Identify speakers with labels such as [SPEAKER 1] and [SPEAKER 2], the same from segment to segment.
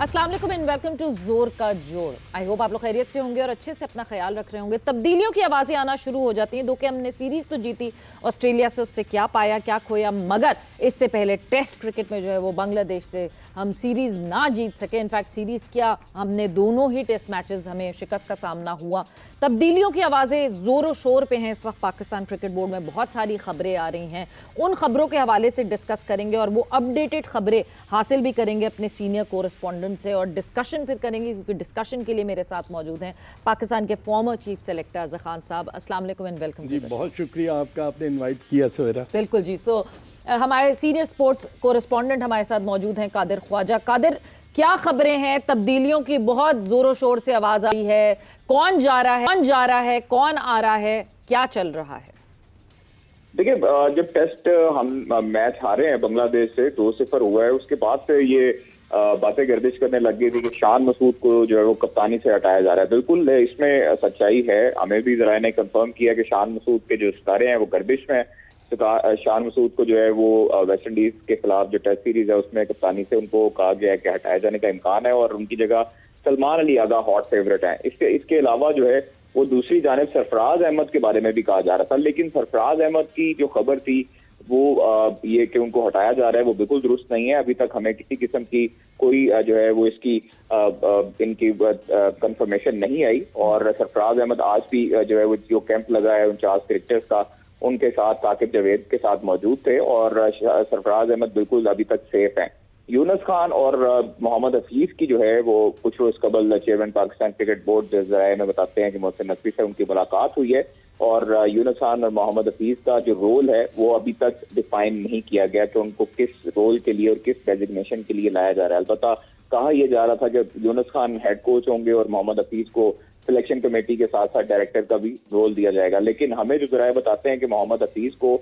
[SPEAKER 1] अस्सलाम वालेकुम and welcome to जोर का जोड़। आई होप आप लोग खैरियत से होंगे और अच्छे से अपना ख्याल रख रहे होंगे। तब्दीलियों की आवाज़ें आना शुरू हो जाती हैं। दो कि हमने सीरीज़ तो जीती ऑस्ट्रेलिया से, उससे क्या पाया क्या खोया, मगर इससे पहले टेस्ट क्रिकेट में जो है वो बांग्लादेश से हम सीरीज़ ना जीत सके। इनफैक्ट सीरीज़ क्या, हमने दोनों ही टेस्ट मैचेस हमें शिकस्त का सामना हुआ। तब्दीलियों की आवाज़ें ज़ोर शोर पे हैं इस वक्त पाकिस्तान क्रिकेट बोर्ड में। बहुत सारी खबरें आ रही हैं, उन खबरों के हवाले से डिस्कस करेंगे और वो अपडेटेड खबरें हासिल भी करेंगे अपने सीनियर कोरेस्पोंडेंट से और डिस्कशन फिर करेंगे, क्योंकि डिस्कशन के लिए मेरे साथ मौजूद हैं पाकिस्तान के former chief selector Azhar Khan साहब। अस्सलाम वालेकुम एंड वेलकम।
[SPEAKER 2] जी बहुत शुक्रिया आपका, आपने इनवाइट किया सवेरा।
[SPEAKER 1] बिल्कुल जी। सो हमारे सीनियर स्पोर्ट्स कोरेस्पोंडेंट हमारे साथ मौजूद हैं कादिर ख्वाजा। कादिर, क्या खबरें हैं? तब्दीलियों की बहुत जोरों शोर से आवाज आई है, कौन जा रहा है, कौन आ रहा है, क्या चल रहा है?
[SPEAKER 3] देखिए, जब टेस्ट हम मैच हारे हैं बांग्लादेश से 2-0 हुआ है, उसके बाद से ये बातें गर्दिश करने लग गई थी कि शान मसूद को जो है वो कप्तानी से हटाया जा रहा है। बिल्कुल इसमें सच्चाई है। हमें भी जरा ने कंफर्म किया कि शान मसूद के जो सितारे हैं वो गर्दिश में। शान मसूद को जो है वो वेस्ट इंडीज के खिलाफ जो टेस्ट सीरीज है उसमें कप्तानी से उनको कहा गया है कि हटाए जाने का इम्कान है और उनकी जगह सलमान अली आगा हॉट फेवरेट है। इसके अलावा जो है वो दूसरी जानिब सरफराज अहमद के बारे में भी कहा जा रहा था, लेकिन सरफराज अहमद की जो खबर थी वो ये कि उनको हटाया जा रहा है वो बिल्कुल दुरुस्त नहीं है। अभी तक हमें किसी किस्म की कोई जो है वो इसकी इनकी कंफर्मेशन नहीं आई और सरफराज अहमद आज भी जो है वो जो कैंप लगा है 49 क्रिकेटर्स का, उनके साथ साकिब जावेद के साथ मौजूद थे और सरफराज अहमद बिल्कुल अभी तक सेफ हैं। यूनुस खान और मोहम्मद हफीज की जो है वो कुछ रोज कबल चेयरमैन पाकिस्तान क्रिकेट बोर्ड जराये में बताते हैं कि मोहसिन नकवी से उनकी मुलाकात हुई है और यूनुस खान और मोहम्मद हफीज का जो रोल है वो अभी तक डिफाइन नहीं किया गया कि उनको किस रोल के लिए और किस डेजिग्नेशन के लिए लाया जा रहा है। अलबत्ता कहा यह जा रहा था कि यूनुस खान हेड कोच होंगे और मोहम्मद हफीज को सिलेक्शन कमेटी के साथ साथ डायरेक्टर का भी रोल दिया जाएगा। लेकिन हमें जो जराये बताते हैं कि मोहम्मद हफीज को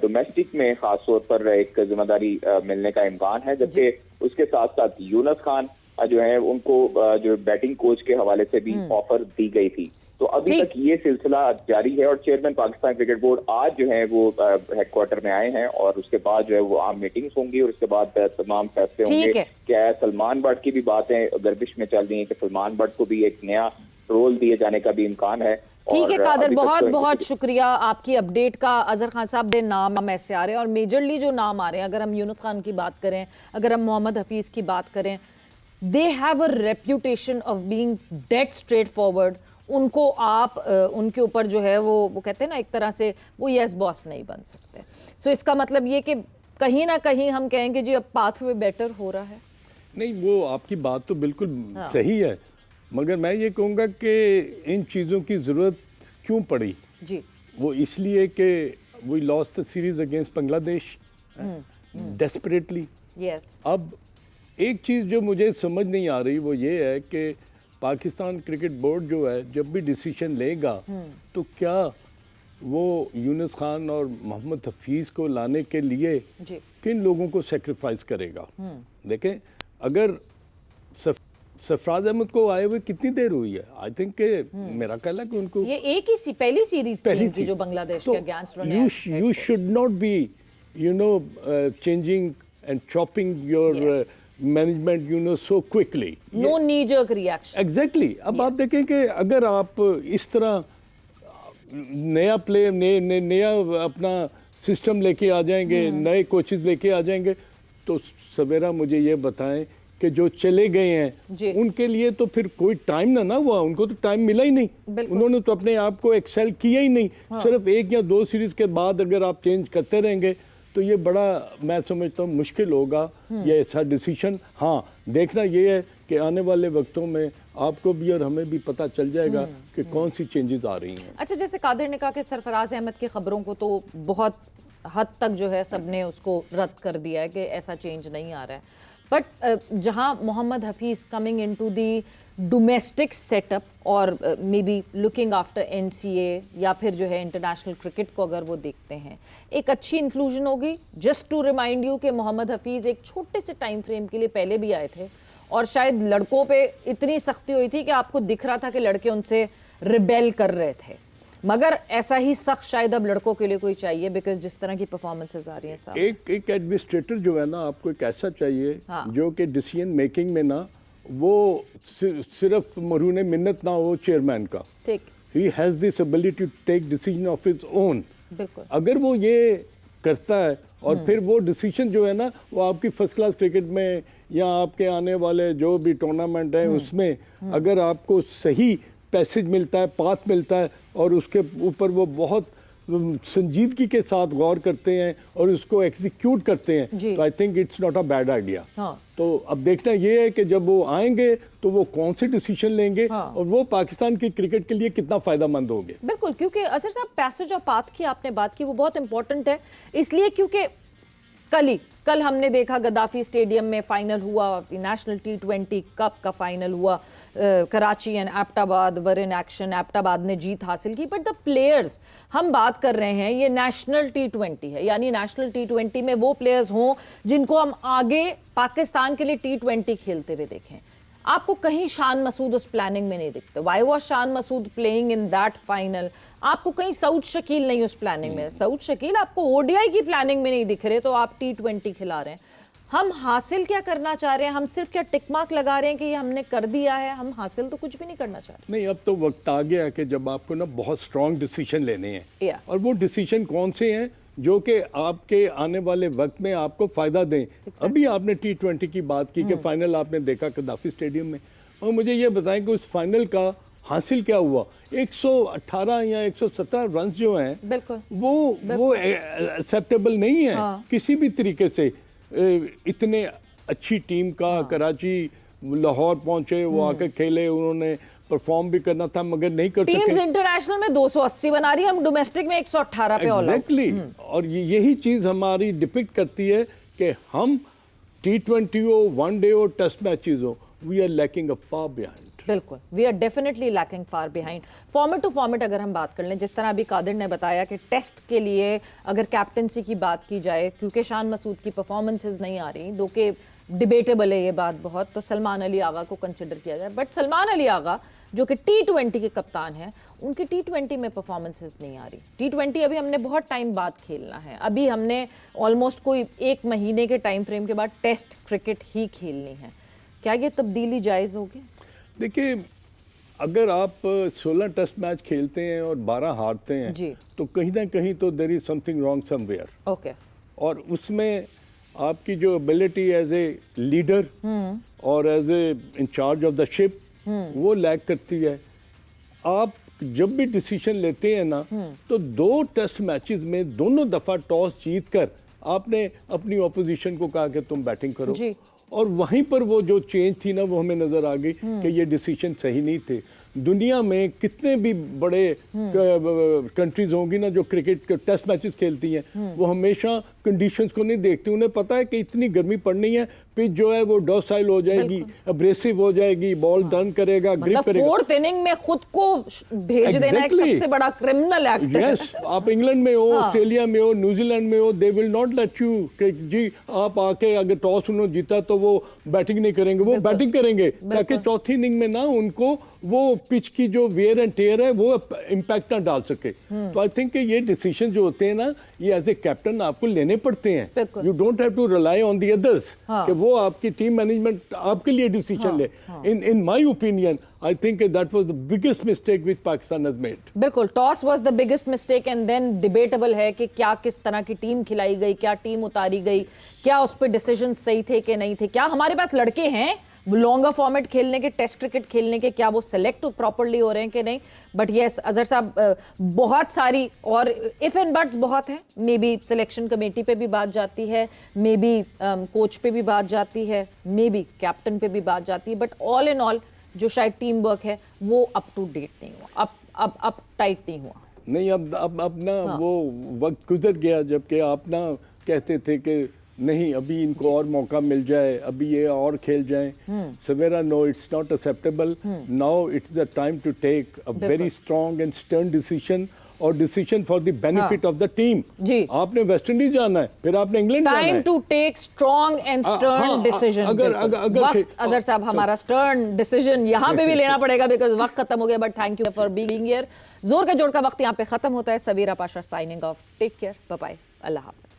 [SPEAKER 3] डोमेस्टिक में खास तौर पर एक जिम्मेदारी मिलने का इम्कान है, जबकि उसके साथ साथ यूनुस खान जो है उनको जो बैटिंग कोच के हवाले से भी ऑफर दी गई थी। तो अभी तक ये सिलसिला जारी है और चेयरमैन पाकिस्तान क्रिकेट बोर्ड आज जो है वो हेडक्वार्टर में आए हैं और उसके बाद जो है वो आम मीटिंग्स होंगी और उसके बाद तमाम फैसले होंगे। क्या सलमान बट की भी बातें गर्दिश में चल रही है कि सलमान बट को भी एक नया रोल दिए जाने का भी इम्कान है।
[SPEAKER 1] ठीक है कादिर, बहुत बहुत शुक्रिया आपकी अपडेट का। अजहर खान साहब के नाम ऐसे आ रहे हैं और मेजरली जो नाम आ रहे हैं, अगर हम यूनुस खान की बात करें, अगर हम मोहम्मद हफीज की बात करें, they have a reputation of being dead straight forward. उनको आप उनके ऊपर जो है वो कहते हैं ना, एक तरह से वो यस बॉस नहीं बन सकते। सो इसका मतलब ये कि कहीं ना कहीं हम कहेंगे जी अब पाथवे बेटर हो रहा है।
[SPEAKER 2] नहीं, वो आपकी बात तो बिल्कुल सही है, मगर मैं ये कहूँगा कि इन चीज़ों की ज़रूरत क्यों पड़ी
[SPEAKER 1] जी, वो
[SPEAKER 2] इसलिए कि we lost the series against Bangladesh desperately.
[SPEAKER 1] Yes.
[SPEAKER 2] अब एक चीज़ जो मुझे समझ नहीं आ रही वो ये है कि पाकिस्तान क्रिकेट बोर्ड जो है जब भी डिसीजन लेगा तो क्या वो यूनुस खान और मोहम्मद हफीज़ को लाने के लिए किन लोगों को सेक्रीफाइस करेगा। देखें, अगर सरफराज अहमद को आए हुए कितनी देर हुई है, आई थिंक मेरा ख्याल है कि उनको ये
[SPEAKER 1] एक ही पहली सीरीज थी जो बांग्लादेश के against.
[SPEAKER 2] You should not be changing and chopping your management so quickly.
[SPEAKER 1] No knee jerk reaction.
[SPEAKER 2] Exactly. अब आप देखें कि अगर आप इस तरह नया प्ले नया अपना सिस्टम लेके आ जाएंगे, नए कोचेस लेके आ जाएंगे, तो सवेरा मुझे ये बताएं कि जो चले गए हैं उनके लिए तो फिर कोई टाइम ना हुआ, उनको तो टाइम मिला ही नहीं। उन्होंने तो अपने आप को एक्सेल किया ही नहीं। सिर्फ एक या दो सीरीज के बाद अगर आप चेंज करते रहेंगे तो ये बड़ा, मैं समझता हूँ, मुश्किल होगा ये ऐसा डिसीजन। हाँ, देखना ये है कि आने वाले वक्तों में आपको भी और हमें भी पता चल जाएगा कि कौन सी चेंजेस आ रही हैं।
[SPEAKER 1] अच्छा, जैसे कादिर ने कहा कि सरफराज अहमद की खबरों को तो बहुत हद तक जो है सबने उसको रद्द कर दिया है कि ऐसा चेंज नहीं आ रहा है, बट जहां Mohammad Hafeez coming into the domestic setup और may be looking after NCA या फिर जो है इंटरनेशनल क्रिकेट को अगर वो देखते हैं, एक अच्छी इंक्लूजन होगी। जस्ट टू रिमाइंड यू कि मोहम्मद हफीज एक छोटे से टाइम फ्रेम के लिए पहले भी आए थे और शायद लड़कों पे इतनी सख्ती हुई थी कि आपको दिख रहा था कि लड़के उनसे रिबेल कर रहे थे, मगर ऐसा ही सख्त शायद अब लड़कों के लिए कोई चाहिए, बिकॉज जिस तरह की परफॉर्मेंसेज आ रही हैं।
[SPEAKER 2] एक एडमिनिस्ट्रेटर जो है ना, आपको एक ऐसा चाहिए जो कि डिसीजन मेकिंग में ना वो सिर्फ मरहून मिन्नत ना हो चेयरमैन का,
[SPEAKER 1] ठीक,
[SPEAKER 2] he has this ability to take decision of his own.
[SPEAKER 1] बिल्कुल।
[SPEAKER 2] अगर वो ये करता है और फिर वो डिसीजन जो है ना वो आपकी फर्स्ट क्लास क्रिकेट में या आपके आने वाले जो भी टूर्नामेंट है उसमें अगर आपको सही पैसेज मिलता है, पाथ मिलता है और उसके ऊपर वो बहुत संजीदगी के साथ गौर करते हैं और उसको एग्जीक्यूट करते हैं,
[SPEAKER 1] जी।
[SPEAKER 2] तो I think it's not a bad idea.
[SPEAKER 1] हाँ।
[SPEAKER 2] तो अब देखना ये है कि जब वो आएंगे तो वो कौन से डिसीजन लेंगे
[SPEAKER 1] हाँ।
[SPEAKER 2] और वो पाकिस्तान की क्रिकेट के लिए कितना फायदेमंद होंगे।
[SPEAKER 1] बिल्कुल, क्योंकि अजहर साहब पैसेज ऑफ पाथ की आपने बात की, वो बहुत इंपॉर्टेंट है, इसलिए क्योंकि कल हमने देखा गद्दाफी स्टेडियम में फाइनल हुआ, नेशनल T20 कप का फाइनल हुआ, Karachi and Abbottabad were in action, Abbottabad ने जीत हासिल की, बट द प्लेयर्स हम बात कर रहे हैं ये नेशनल T20 है, यानी नेशनल T20 में वो प्लेयर्स हों जिनको हम आगे पाकिस्तान के लिए T20 खेलते हुए देखें। आपको कहीं शान मसूद उस प्लानिंग में नहीं दिखते। Why was Shan Masood playing in that final? आपको कहीं सऊद शकील नहीं उस प्लानिंग में। सऊद शकील आपको ओडीआई की प्लानिंग में नहीं दिख रहे, तो आप T20 खिला रहे हैं। हम हासिल क्या करना चाह रहे हैं? हम सिर्फ क्या टिक मार्क लगा रहे हैं कि ये हमने कर दिया है? हम हासिल तो कुछ भी नहीं करना चाह रहे।
[SPEAKER 2] नहीं, अब तो वक्त आ गया कि जब आपको ना बहुत स्ट्रॉन्ग डिसीजन लेने हैं,
[SPEAKER 1] Yeah.
[SPEAKER 2] और वो डिसीजन कौन से हैं जो कि आपके आने वाले वक्त में आपको फायदा दें। अभी आपने T20 की बात की कि फाइनल आपने देखा गद्दाफी स्टेडियम में, और मुझे ये बताएं कि उस फाइनल का हासिल क्या हुआ। 118 या 117 रन जो हैं
[SPEAKER 1] बिल्कुल,
[SPEAKER 2] वो एक्सेप्टेबल नहीं है किसी भी तरीके से। इतने अच्छी टीम का कराची लाहौर पहुंचे, वो आके खेले, उन्होंने परफॉर्म भी करना था मगर नहीं कर सके।
[SPEAKER 1] टीम्स इंटरनेशनल में 280 बना रही है, हम डोमेस्टिक में 118 पे ऑल आउट।
[SPEAKER 2] एग्जैक्टली, और यही चीज हमारी डिपिक्ट करती है कि हम T20 हो, वनडे हो, टेस्ट मैचेस हो, we are lacking a far behind.
[SPEAKER 1] बिल्कुल, we are definitely lacking far behind. Format to format अगर हम बात कर लें, जिस तरह अभी कादिर ने बताया कि टेस्ट के लिए अगर कैप्टनसी की बात की जाए, क्योंकि शान मसूद की परफॉर्मेंसेज नहीं आ रही, दो के डिबेटेबल है ये बात बहुत, तो सलमान अली आगा को कंसिडर किया जाए। बट सलमान अली आगा जो कि T20 के कप्तान हैं, उनकी T20 में परफॉर्मेंसेज नहीं आ रही। T20 अभी हमने बहुत टाइम बाद खेलना है, अभी हमने ऑलमोस्ट कोई 1 महीने के टाइम फ्रेम के बाद टेस्ट क्रिकेट ही खेलनी है। क्या ये तब्दीली जायज़ होगी?
[SPEAKER 2] देखिए, अगर आप 16 टेस्ट मैच खेलते हैं और 12 हारते हैं
[SPEAKER 1] जी।
[SPEAKER 2] तो कहीं ना कहीं तो there is something wrong somewhere,
[SPEAKER 1] okay,
[SPEAKER 2] और उसमें आपकी जो एबिलिटी एज ए लीडर और as a incharge of the ship वो लैक करती है। आप जब भी डिसीजन लेते हैं ना तो 2 टेस्ट मैचेस में दोनों दफा टॉस जीतकर आपने अपनी ऑपोजिशन को कहा कि तुम बैटिंग करो,
[SPEAKER 1] जी।
[SPEAKER 2] और वहीं पर वो जो चेंज थी ना वो हमें नजर आ गई कि ये डिसीजन सही नहीं थे। दुनिया में कितने भी बड़े कंट्रीज होंगी ना जो क्रिकेट टेस्ट मैचेस खेलती हैं, वो हमेशा कंडीशंस को नहीं देखती। उन्हें पता है कि इतनी गर्मी पड़नी है, पिच जो है वो डॉसाइल हो जाएगी, अब्रेसिव हो जाएगी, बॉल टर्न करेगा, ग्रिप
[SPEAKER 1] मतलब
[SPEAKER 2] करेगा।
[SPEAKER 1] 4th इनिंग में खुद को भेज देना एक सबसे बड़ा क्रिमिनल एक्ट है।
[SPEAKER 2] यस, आप इंग्लैंड में हो, ऑस्ट्रेलिया में हो, न्यूजीलैंड में हो, they will not let you कि जी आप आके अगर टॉस उन्होंने जीता तो वो बैटिंग नहीं करेंगे, वो बैटिंग करेंगे ताकि चौथी इनिंग में ना उनको वो पिच की जो वेयर एंड टेयर है वो इम्पैक्ट ना डाल सके। तो आई थिंक ये डिसीजन जो होते हैं ना, ये एज ए कैप्टन आपको लेने पड़ते हैं। You don't have to rely on the others कि वो आपकी टीम मैनेजमेंट आपके लिए डिसीजन ले। In my opinion I think that was the biggest mistake which Pakistan has made.
[SPEAKER 1] बिल्कुल, toss was the biggest mistake and then debatable है कि क्या किस तरह की टीम खिलाई गई, क्या टीम उतारी गई, क्या उस पर डिसीजन सही थे कि नहीं थे, क्या हमारे पास लड़के हैं लॉन्गर फॉर्मेट खेलने के, टेस्ट क्रिकेट खेलने के, क्या वो सिलेक्ट प्रॉपर्ली हो रहे हैं कि नहीं। बट यस अजहर साहब, बहुत सारी और इफ एंड बट्स बहुत है। मे बी सिलेक्शन कमेटी पे भी बात जाती है, मे बी कोच पे भी बात जाती है, मे बी कैप्टन पे भी बात जाती है, बट ऑल इन ऑल जो शायद टीम वर्क है वो अप टू डेट नहीं हुआ, अब टाइट नहीं हुआ।
[SPEAKER 2] नहीं, अब ना वो वक्त गुजर गया जबकि आप ना कहते थे कि नहीं अभी इनको और मौका मिल जाए, अभी ये और खेल जाएं। Savera, no, it's not acceptable. Now it's the time to take a very strong and stern decision, और decision for the benefit of the team.
[SPEAKER 1] जी,
[SPEAKER 2] आपने वेस्ट इंडीज जाना है, फिर आपने इंग्लैंड जाना है।
[SPEAKER 1] Time to take strong and stern decision.
[SPEAKER 2] अगर
[SPEAKER 1] अजहर साहब, हमारा स्टर्न डिसीजन यहाँ पे भी लेना पड़ेगा बिकॉज वक्त खत्म हो गया। But thank you for being here. जोर का जोड़ का वक्त यहाँ पे खत्म होता है। Savera Pasha signing off. Take care, bye bye, अल्लाह हाफ़िज़।